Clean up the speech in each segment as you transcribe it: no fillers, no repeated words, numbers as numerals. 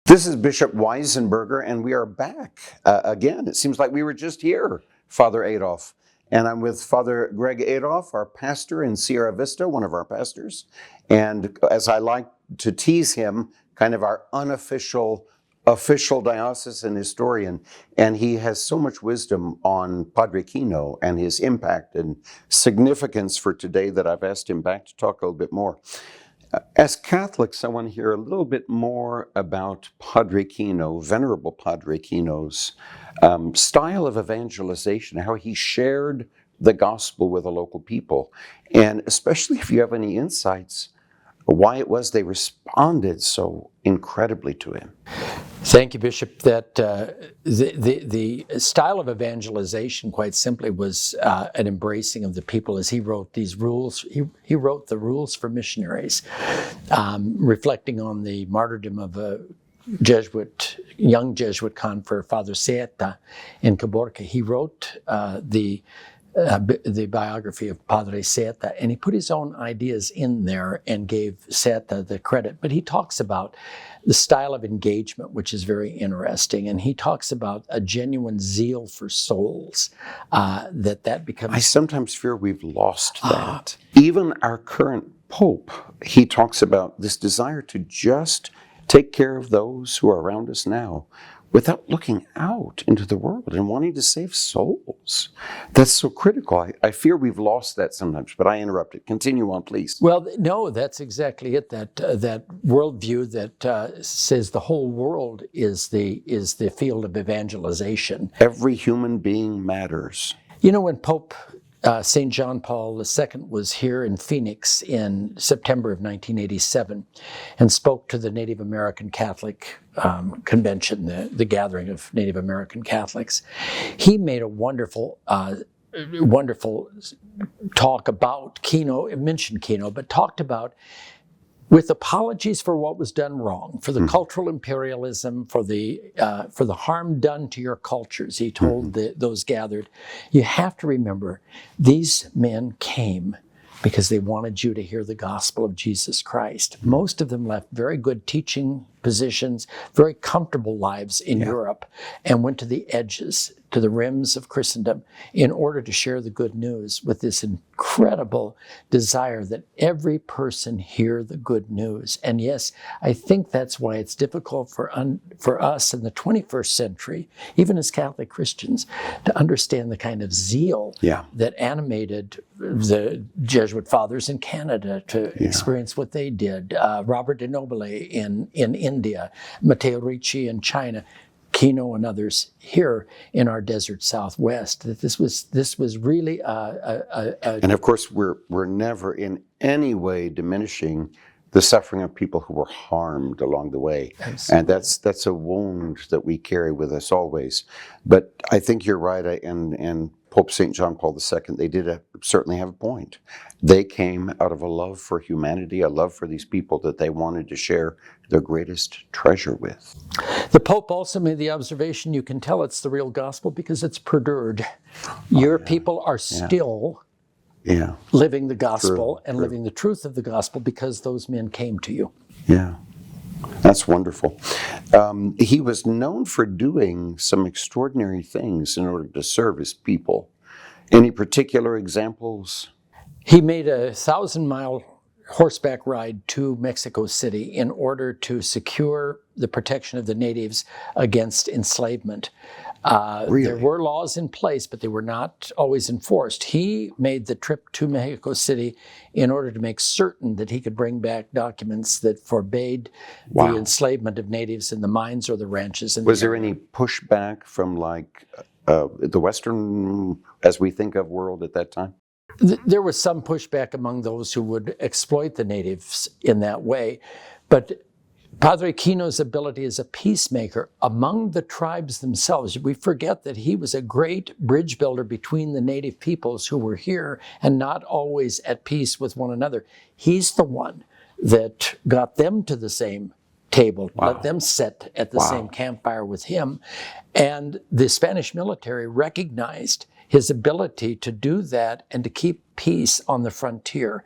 This is Bishop Weisenburger, and we are back again. It seems like we were just here, Father Adolf. And I'm with Father Greg Adolf, our pastor in Sierra Vista, one of our pastors. And as I like to tease him, kind of our unofficial diocesan historian. And he has so much wisdom on Padre Kino and his impact and significance for today that I've asked him back to talk a little bit more. As Catholics, I want to hear a little bit more about Padre Kino, Venerable Padre Kino's style of evangelization, how he shared the gospel with the local people, and especially if you have any insights, why it was they responded so incredibly to him. Thank you, Bishop. That the style of evangelization, quite simply, was an embracing of the people. As he wrote these rules, he wrote the rules for missionaries, reflecting on the martyrdom of a young Jesuit convert, Father Seeta in Caborca. He wrote the biography of Padre Seeta, and he put his own ideas in there and gave Seeta the credit. But he talks about the style of engagement, which is very interesting, and he talks about a genuine zeal for souls, that becomes... I sometimes fear we've lost that. Even our current Pope, he talks about this desire to just take care of those who are around us now, without looking out into the world and wanting to save souls. That's so critical. I fear we've lost that sometimes, but I interrupted. Continue on, please. Well, no, that's exactly it. That worldview that says the whole world is the field of evangelization. Every human being matters. You know, when Pope St. John Paul II was here in Phoenix in September of 1987 and spoke to the Native American Catholic Convention, the gathering of Native American Catholics, he made a wonderful talk about Kino, mentioned Kino, but talked about, with apologies for what was done wrong, for the cultural imperialism, for the harm done to your cultures, he told those gathered, you have to remember, these men came because they wanted you to hear the gospel of Jesus Christ. Most of them left very good teaching positions, very comfortable lives in Europe, and went to the edges, to the rims of Christendom, in order to share the good news with this incredible desire that every person hear the good news. And yes, I think that's why it's difficult for us in the 21st century, even as Catholic Christians, to understand the kind of zeal that animated the Jesuit fathers in Canada to experience what they did. Robert de Nobile in India, Matteo Ricci in China, Kino and others here in our desert Southwest. That this was really and of course we're never in any way diminishing the suffering of people who were harmed along the way. Absolutely. And that's a wound that we carry with us always. But I think you're right, and Pope St. John Paul II, they did certainly have a point. They came out of a love for humanity, a love for these people that they wanted to share their greatest treasure with. The Pope also made the observation, you can tell it's the real gospel because it's perdured. Your people are still living the gospel and living the truth of the gospel because those men came to you. Yeah. That's wonderful. He was known for doing some extraordinary things in order to serve his people. Any particular examples? He made a 1,000-mile horseback ride to Mexico City in order to secure the protection of the natives against enslavement. Really? There were laws in place, but they were not always enforced. He made the trip to Mexico City in order to make certain that he could bring back documents that forbade the enslavement of natives in the mines or the ranches. Was there any pushback from the Western, as we think of, world at that time? There was some pushback among those who would exploit the natives in that way, but Padre Kino's ability as a peacemaker among the tribes themselves, we forget that he was a great bridge builder between the native peoples who were here and not always at peace with one another. He's the one that got them to the same table, let them sit at the same campfire with him. And the Spanish military recognized his ability to do that and to keep peace on the frontier.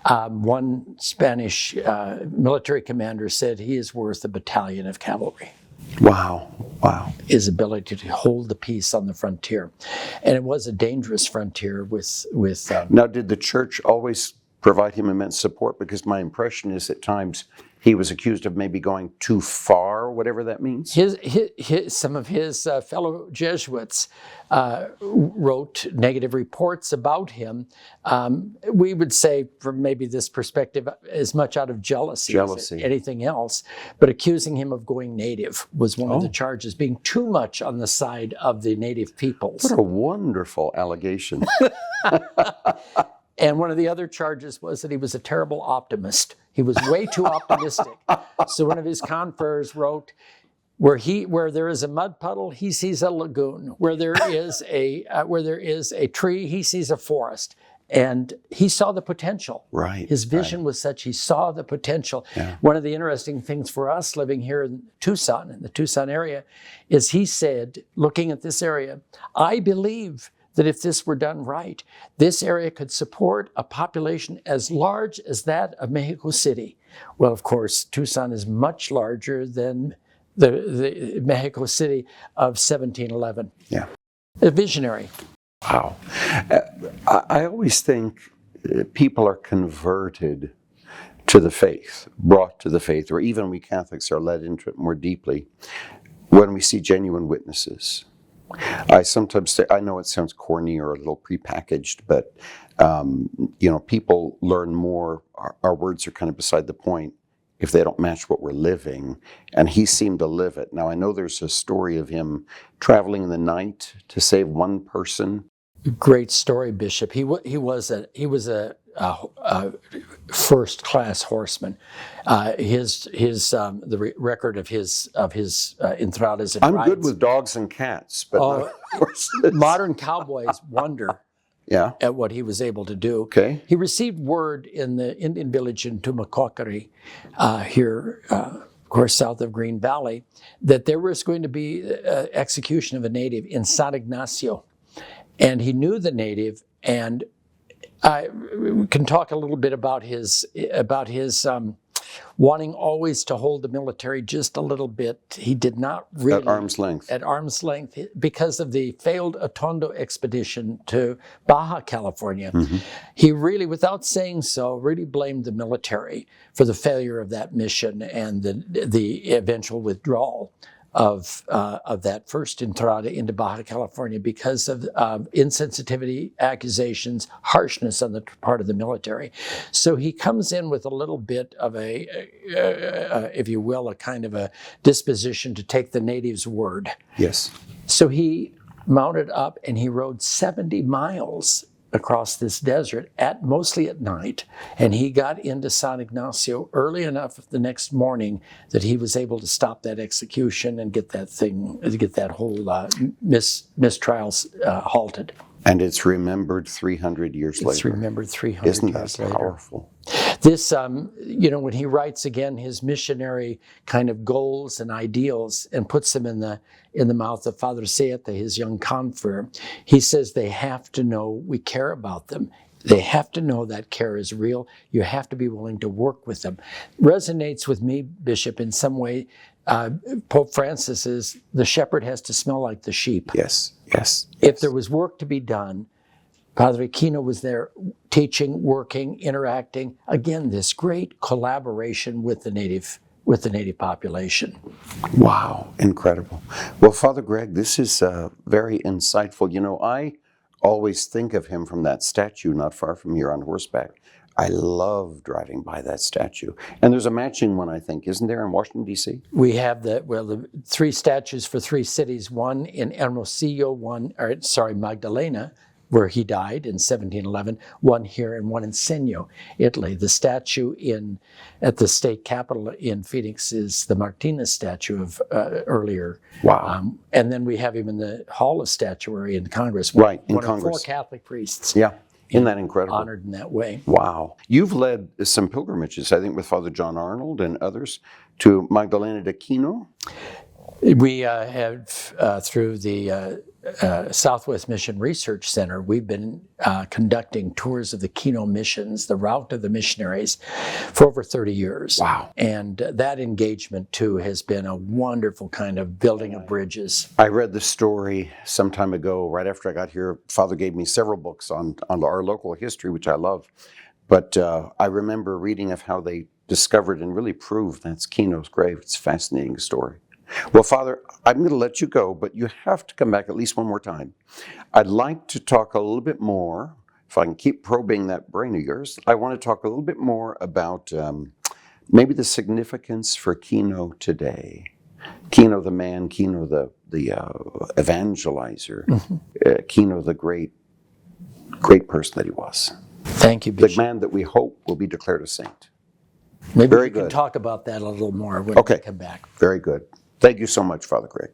One Spanish military commander said he is worth a battalion of cavalry. Wow. Wow. His ability to hold the peace on the frontier. And it was a dangerous frontier with Now, did the church always provide him immense support? Because my impression is at times he was accused of maybe going too far, whatever that means. Some of his fellow Jesuits wrote negative reports about him. We would say, from maybe this perspective, as much out of jealousy as anything else, but accusing him of going native was one of the charges, being too much on the side of the native peoples. What a wonderful allegation. And one of the other charges was that he was a terrible optimist. He was way too optimistic. So one of his confreres wrote, where there is a mud puddle, he sees a lagoon. Where there is a tree, he sees a forest. And he saw the potential. Right. His vision was such, he saw the potential. Yeah. One of the interesting things for us living here in Tucson, in the Tucson area, is he said, looking at this area, I believe that if this were done right, this area could support a population as large as that of Mexico City. Well, of course, Tucson is much larger than the Mexico City of 1711. Yeah. A visionary. Wow. I always think people are converted to the faith, brought to the faith, or even we Catholics are led into it more deeply when we see genuine witnesses. I sometimes say, I know it sounds corny or a little prepackaged, but people learn more. Our words are kind of beside the point if they don't match what we're living, and he seemed to live it. Now, I know there's a story of him traveling in the night to save one person. Great story, Bishop. He was a first-class horseman. The record of his entradas. I'm rides. Good with dogs and cats, but not horses. Modern cowboys wonder yeah. at what he was able to do. Okay. He received word in the Indian village in Tumacacori, here, of course, south of Green Valley, that there was going to be execution of a native in San Ignacio. And he knew the native, and we can talk a little bit about his wanting always to hold the military just a little bit. He did not really... At arm's length. At arm's length, because of the failed Atondo expedition to Baja California. Mm-hmm. He really, without saying so, really blamed the military for the failure of that mission and the eventual withdrawal of that first entrada into Baja California because of insensitivity, accusations, harshness on the part of the military. So he comes in with a little bit of if you will, a kind of a disposition to take the natives' word. Yes. So he mounted up and he rode 70 miles across this desert, mostly at night, and he got into San Ignacio early enough the next morning that he was able to stop that execution and get that whole mistrial halted. And it's remembered 300 years later. It's remembered 300 years later. Isn't that powerful? This, when he writes again his missionary kind of goals and ideals and puts them in the mouth of Father Seata, his young confrere, he says they have to know we care about them. They have to know that care is real. You have to be willing to work with them. Resonates with me, Bishop, in some way. Pope Francis is, the shepherd has to smell like the sheep. Yes. If there was work to be done, Padre Kino was there teaching, working, interacting. Again, this great collaboration with the native population. Wow, incredible. Well, Father Greg, this is very insightful. I always think of him from that statue not far from here on horseback. I love driving by that statue. And there's a matching one, I think, isn't there, in Washington, D.C.? We have the 3 statues for 3 cities, one in Hermosillo, Magdalena, where he died in 1711, one here and one in Segno, Italy. The statue at the state capitol in Phoenix is the Martinez statue of earlier. Wow. And then we have him in the Hall of Statuary in Congress. Right, in one Congress. Of 4 Catholic priests. Yeah. Isn't that incredible? Honored in that way. Wow. You've led some pilgrimages, I think, with Father John Arnold and others to Magdalena de Kino. We have, through the Southwest Mission Research Center, we've been conducting tours of the Kino missions, the route of the missionaries, for over 30 years. Wow. And that engagement, too, has been a wonderful kind of building of bridges. I read the story some time ago, right after I got here. Father gave me several books on our local history, which I love. But I remember reading of how they discovered and really proved that's Kino's grave. It's a fascinating story. Well, Father, I'm going to let you go, but you have to come back at least one more time. I'd like to talk a little bit more, if I can keep probing that brain of yours, I want to talk a little bit more about maybe the significance for Kino today. Kino the man, Kino the evangelizer, Kino the great person that he was. Thank you, The Bishop. man that we hope will be declared a saint. Maybe Very we can good. talk about that a little more when we come back. Very good. Thank you so much, Father Greg.